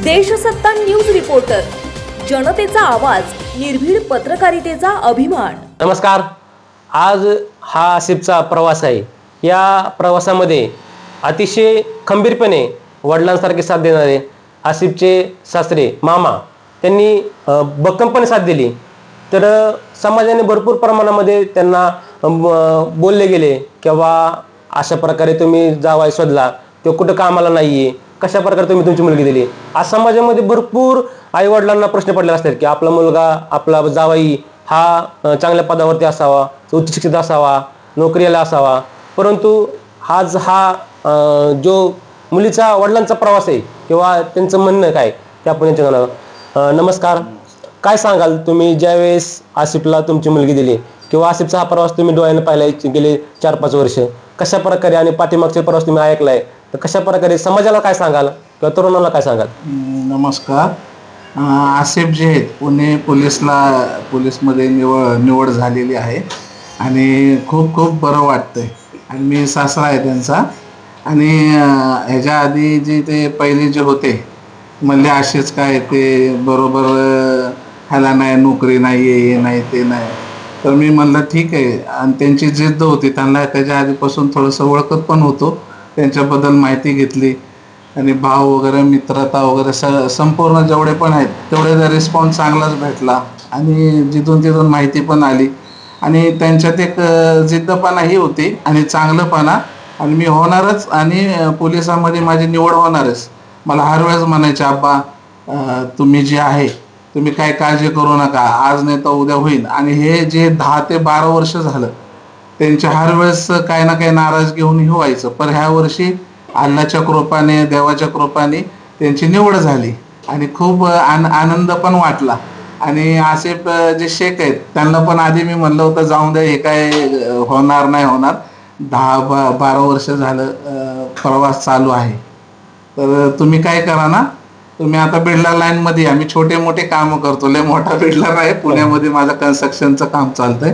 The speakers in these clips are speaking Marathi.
देशसत्ता न्यूज रिपोर्टर, जनतेचा आवाज, निर्भीड पत्रकारितेचा अभिमान। नमस्कार। आज हा आसिफचा प्रवास आहे। या प्रवासामध्ये अतिशय खंबीरपणे वडिलांसारखे साथ देणारे आसिफचे सासरे मामा त्यांनी भक्कमपणे साथ दिली। तर समाजाने भरपूर प्रमाणामध्ये त्यांना बोलले गेले किंवा अशा प्रकारे तुम्ही जावाई शोधला, तो कुठं कामाला नाहीये, कशा प्रकारे तुम्ही तुमची मुलगी दिली। आज समाजामध्ये भरपूर आई वडिलांना प्रश्न पडलेला असतात की आपला मुलगा, आपला जावाई हा चांगल्या पदावरती असावा, उच्च शिक्षित असावा, नोकरीला असावा। परंतु आज हा जो मुलीचा वडिलांचा प्रवास आहे किंवा त्यांचं म्हणणं काय ते आपण यांच्या नमस्कार, काय सांगाल तुम्ही ज्यावेळेस आसिफला तुमची मुलगी दिली किंवा आसिफचा हा प्रवास तुम्ही डोळ्याने पाहिलाय गेले 4-5 वर्ष, कशा प्रकारे आणि पाठीमागचा प्रवास तुम्ही ऐकलाय, तर कशा प्रकारे समाजाला काय सांगाल किंवा तरुणाला काय सांगाल? नमस्कार। आसिफ जे आहेत पुणे पोलीसमध्ये निवड झालेली आहे आणि खूप खूप बरं वाटतंय। आणि मी सासरा आहे त्यांचा। आणि ह्याच्या आधी जे ते पहिले जे होते म्हणले असेच काय ते बरोबर ह्याला नाही नोकरी नाही आहे, हे नाही ते नाही, तर मी म्हणलं ठीक आहे। आणि त्यांची जिद्द होती, त्यांना त्याच्या आधीपासून थोडंसं ओळखत पण होतो, त्यांच्याबद्दल माहिती घेतली आणि भाव वगैरे मित्रता वगैरे संपूर्ण जेवढे पण आहेत तेवढे रिस्पॉन्स चांगलाच भेटला आणि जिथून माहिती पण आली आणि त्यांच्यात एक जिद्दपणाही होती आणि चांगलंपणा, आणि मी होणारच आणि पोलिसामध्ये माझी निवड होणारच। मला हर वेळेस म्हणायचे, आब्बा तुम्ही जे आहे तुम्ही काय काळजी करू नका, आज नाही तर उद्या होईल। आणि हे जे 10 ते 12 वर्ष झालं त्यांच्या हर वेळेस काही ना काही नाराज घेऊन व्हायचं, पण ह्या वर्षी अल्लाच्या कृपाने, देवाच्या कृपाने त्यांची निवड झाली आणि खूप आनंद पण वाटला। आणि आसिफ जे शेख आहेत त्यांना पण आधी मी म्हणलं होतं जाऊन द्या, हे काय होणार नाही होणार, 10-12 वर्ष झालं प्रवास चालू आहे, तर तुम्ही काय करा ना, तुम्ही आता बिर्ला लाईनमध्ये, आम्ही छोटे मोठे कामं करतो, लय मोठा बिर्ला आहे पुण्यामध्ये, माझं कन्स्ट्रक्शनचं काम चालतंय,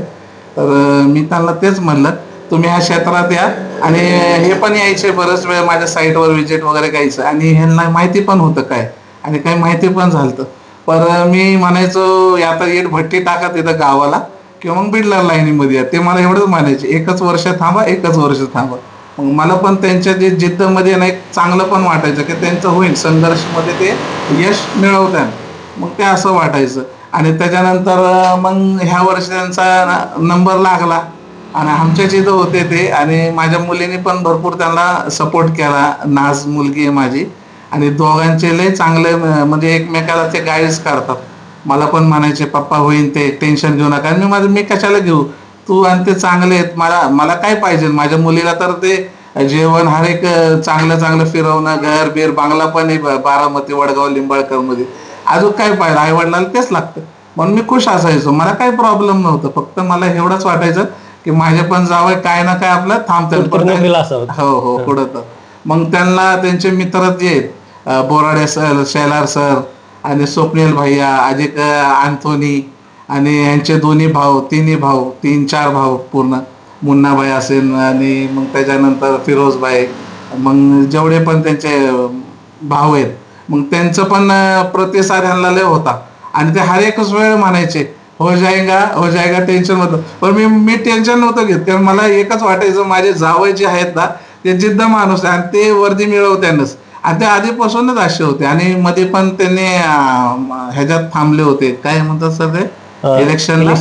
तर मी त्यांना तेच म्हणलं तुम्ही ह्या क्षेत्रात या आणि हे पण यायचे बरंच वेळ माझ्या साईटवर व्हिजिट वगैरे करायचं आणि ह्यांना माहिती पण होतं काय आणि काही माहिती पण झालं। पर मी म्हणायचो आता येत भट्टी टाका तिथं गावाला किंवा मग बिर्ला लाईनीमध्ये या, ते मला एवढंच म्हणायचे, 1च वर्ष थांबा, 1च वर्ष थांबा। मग मला पण त्यांच्या जे जिद्दमध्ये नाही चांगलं पण वाटायचं की त्यांचं होईल, संघर्षमध्ये ते यश मिळवतात, मग ते असं वाटायचं। आणि त्याच्यानंतर मग ह्या वर्षी त्यांचा नंबर लागला आणि आमच्या जिथं होते ते, आणि माझ्या मुलीने पण भरपूर त्यांना सपोर्ट केला। नाज मुलगी आहे माझी आणि दोघांचे लय चांगले म्हणजे एकमेकाला ते गाईड्स करतात। मला पण म्हणायचे पप्पा होईल, ते टेन्शन घेऊ नका, आणि मी कशाला घेऊ, तू आणि ते चांगले आहेत, मला काय पाहिजे, माझ्या मुलीला तर ते जेवण हर एक चांगलं फिरवणं, घर बीर बांगला पण आहे बारामती, वडगाव, लिंबाळकर मध्ये, अजून काय पाहिजे, आई वडिलांना तेच लागतं, म्हणून मी खुश असायचो, मला काही प्रॉब्लेम नव्हतं। फक्त मला एवढंच वाटायचं की माझे पण जावं काय ना काय आपलं थांबतात, हो पुढं। तर मग त्यांना त्यांचे मित्र जे आहेत बोराडे सर, शेलार सर आणि स्वप्नील भैया, अजिक अँथोनी आणि यांचे दोन्ही भाऊ, 3-4 भाऊ पूर्ण, मुन्नाबाई असेल आणि मग त्याच्यानंतर फिरोजबाई, मग जेवढे पण त्यांचे भाऊ आहेत, मग त्यांचं पण प्रतिसाद ह्यांना लय होता आणि ते हर एकच वेळ म्हणायचे हो जाएगा टेन्शन होतं, पण मी टेन्शन नव्हतं घेत, कारण मला एकच वाटायचं माझे जावई जे आहेत ना ते जिद्द माणूस आहे आणि ते वर्दी मिळवत्यानच, आणि ते आधीपासूनच असे होते। आणि मध्ये पण त्यांनी ह्याच्यात थांबले होते, काय म्हणतात सर ते इलेक्शनला,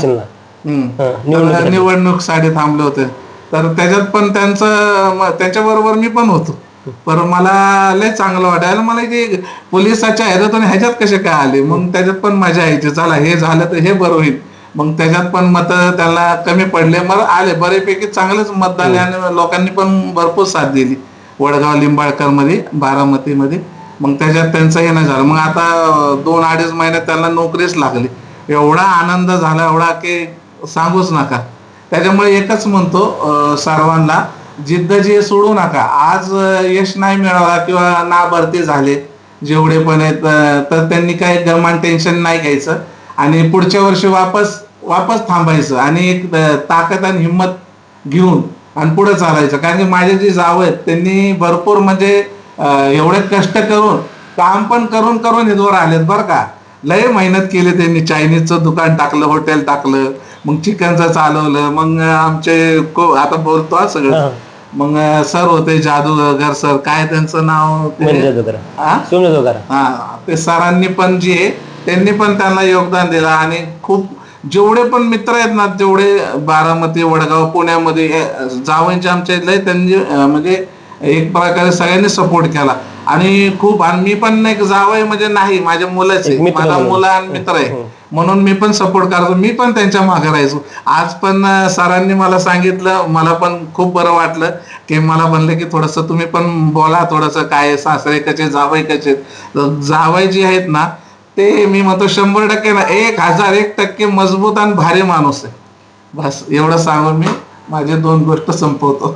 निवडणूकसाठी थांबले होते, तर त्याच्यात पण त्यांच्याबरोबर मी पण होतो। पण मला लय चांगलं वाटायला, मला की पोलिसाच्या ह्याच्यातून ह्याच्यात कसे काय आले, मग त्याच्यात पण मजा यायची, चला हे झालं तर हे बरं होईल। मग त्याच्यात पण मत त्यांना कमी पडले, मला आले बऱ्यापैकी चांगलेच मतदान आणि लोकांनी पण भरपूर साथ दिली वडगाव, लिंबाळकर मध्ये, बारामतीमध्ये। मग त्याच्यात त्यांचं हे नाही झालं, मग आता 2-2.5 महिन्यात त्यांना नोकरीच लागली, एवढा आनंद झाला, एवढा की सांगूच नका। त्याच्यामुळे एकच म्हणतो सर्वांना, जिद्द जे सोडू नका। आज यश नाही मिळाला किंवा ना भरती झाले जेवढे पण आहेत, तर त्यांनी काही गमान टेन्शन नाही घ्यायचं आणि पुढच्या वर्षी वापस थांबायचं आणि एक ताकद आणि हिंमत घेऊन आणि पुढे चालायचं। कारण की माझे जे जावं आहेत त्यांनी भरपूर म्हणजे एवढे कष्ट करून काम पण करून करून इथवर आलेत बरं का. लय मेहनत केली त्यांनी. चायनीजचं दुकान टाकलं, हॉटेल टाकलं, मग चिकनचं चालवलं, मग आमचे आता बोलतो हा सगळं. मग सर होते जादूगर सर, काय त्यांचं नाव हा? हा, ते सरांनी पण जे आहे त्यांनी पण त्यांना योगदान दिलं. आणि खूप जेवढे पण मित्र आहेत ना, जेवढे बारामती, वडगाव, पुण्यामध्ये जावयांचे आमचे लय त्यांनी म्हणजे एक प्रकारे सगळ्यांनी सपोर्ट केला. आणि खूप, आणि मी पण नाही जावई म्हणजे नाही, माझ्या मुलाचे, माझा मुला आणि मित्र आहे म्हणून मी पण सपोर्ट करतो. मी पण त्यांच्या मागे राहायचो. आज पण सरांनी मला सांगितलं, मला पण खूप बरं वाटलं की मला म्हणलं की थोडंसं तुम्ही पण बोला, थोडंसं काय सासरे कसे, जावई कसे. जावई जे आहेत ना, ते मी म्हणतो 100% ना 1001% मजबूत आणि भारी माणूस आहे. बस एवढं सांगून मी माझे 2 गोष्ट संपवतो.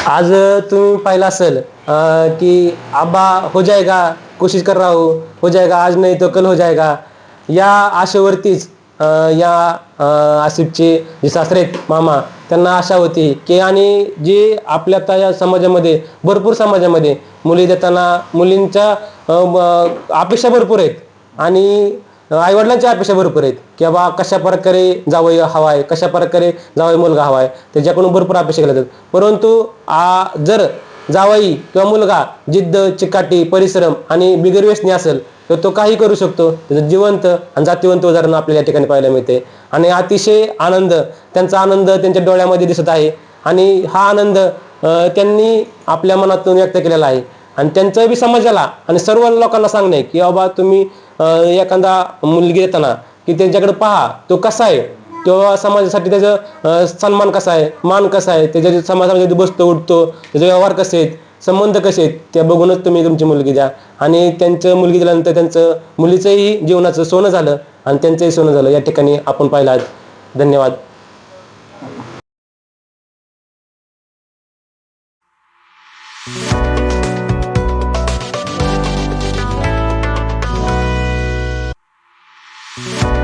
आज तुम्ही पाहिलं असेल की आबा हो जाएगा, कोशिश कर रहा हो जाएगा, आज नाही तो कल हो जाएगा, या आशेवरतीच या आसिफचे जे सासरे आहेत मामा, त्यांना आशा होती की, आणि जे आपल्या आता या समाजामध्ये, भरपूर समाजामध्ये मुली देताना मुलींच्या अपेक्षा भरपूर आहेत आणि आईवडिलांच्या अपेक्षा भरपूर आहेत की बाबा कशा प्रकारे जावई हवा आहे, कशा प्रकारे जावई मुलगा हवा आहे, त्याच्याकडून भरपूर अपेक्षा केल्या जातात. परंतु जर जावई किंवा मुलगा जिद्द, चिकाटी, परिश्रम आणि बिगर व्यसनी असेल तर तो काही करू शकतो. त्याचं जिवंत आणि जातिवंत उदाहरण आपल्याला या ठिकाणी पाहायला मिळते. आणि अतिशय आनंद, त्यांचा आनंद त्यांच्या डोळ्यामध्ये दिसत आहे आणि हा आनंद त्यांनी आपल्या मनातून व्यक्त केलेला आहे. आणि त्यांचं बी समाजाला आणि सर्व लोकांना सांगणे की बाबा तुम्ही एखादा मुलगी देताना की त्यांच्याकडे पहा, तो कसा आहे, किंवा समाजासाठी त्याचं सन्मान कसा आहे, मान कसा आहे, त्याच्या समाजामध्ये बसतो उठतो, त्याचे व्यवहार कसे आहेत, संबंध कसे आहेत, त्या बघूनच तुम्ही तुमची मुलगी द्या. आणि त्यांचं मुलगी दिल्यानंतर त्यांचं मुलीचंही जीवनाचं सोनं झालं आणि त्यांचंही सोनं झालं, या ठिकाणी आपण पाहिलं. धन्यवाद. Thank you.